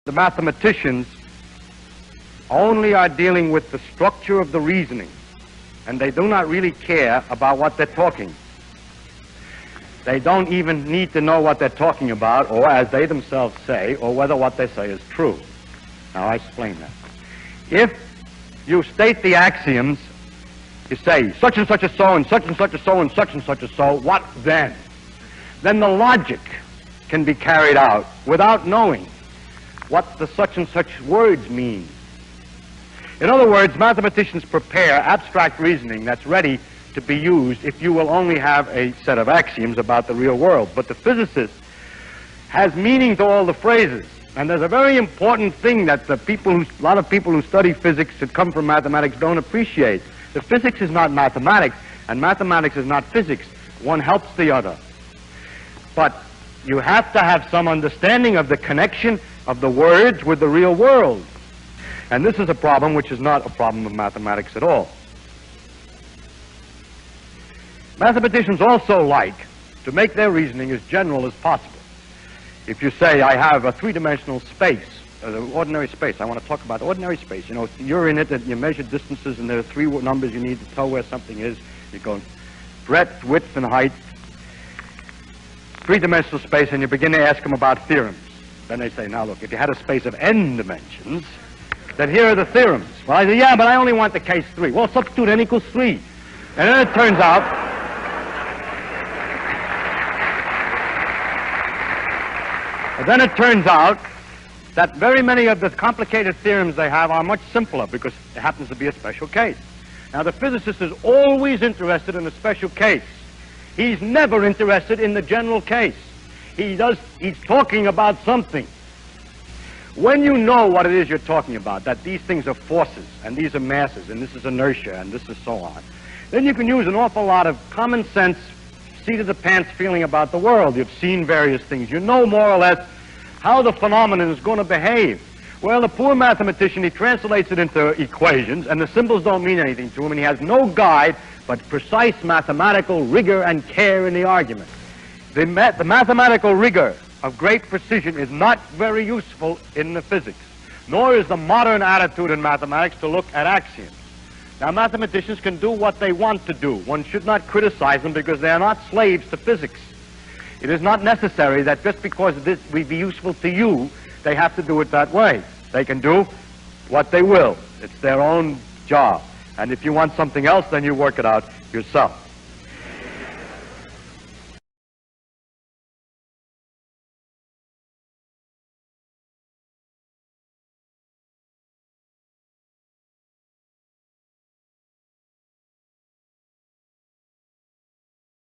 The mathematicians only are dealing with the structure of the reasoning, and they do not really care about what they're talking. They don't even need to know what they're talking about, or as they themselves say, or whether what they say is true. Now, I explain that. If you state the axioms, you say such and such is so, and such and such is so, and such is so, what then? Then the logic can be carried out without knowing what the such and such words mean. In other words, mathematicians prepare abstract reasoning that's ready to be used if you will only have a set of axioms about the real world. But the physicist has meaning to all the phrases. And there's a very important thing that a lot of people who study physics that come from mathematics don't appreciate. The physics is not mathematics, and mathematics is not physics. One helps the other. But you have to have some understanding of the connection of the words with the real world. And this is a problem which is not a problem of mathematics at all. Mathematicians also like to make their reasoning as general as possible. If you say, I have a three-dimensional space, ordinary space, I want to talk about ordinary space. You know, you're in it, and you measure distances, and there are three numbers you need to tell where something is. You go breadth, width, and height. Three-dimensional space, and you begin to ask them about theorems. Then they say, now look, if you had a space of n dimensions, then here are the theorems. Well, I say, yeah, but I only want the case 3. Well, substitute n equals 3. And then it turns out that very many of the complicated theorems they have are much simpler because it happens to be a special case. Now, the physicist is always interested in a special case. He's never interested in the general case. He's talking about something. When you know what it is you're talking about, that these things are forces, and these are masses, and this is inertia, and this is so on, then you can use an awful lot of common sense, seat-of-the-pants feeling about the world. You've seen various things. You know more or less how the phenomenon is going to behave. Well, the poor mathematician, he translates it into equations, and the symbols don't mean anything to him, and he has no guide but precise mathematical rigor and care in the argument. The mathematical rigor of great precision is not very useful in the physics, nor is the modern attitude in mathematics to look at axioms. Now, mathematicians can do what they want to do. One should not criticize them because they are not slaves to physics. It is not necessary that just because this will be useful to you, they have to do it that way. They can do what they will. It's their own job. And if you want something else, then you work it out yourself.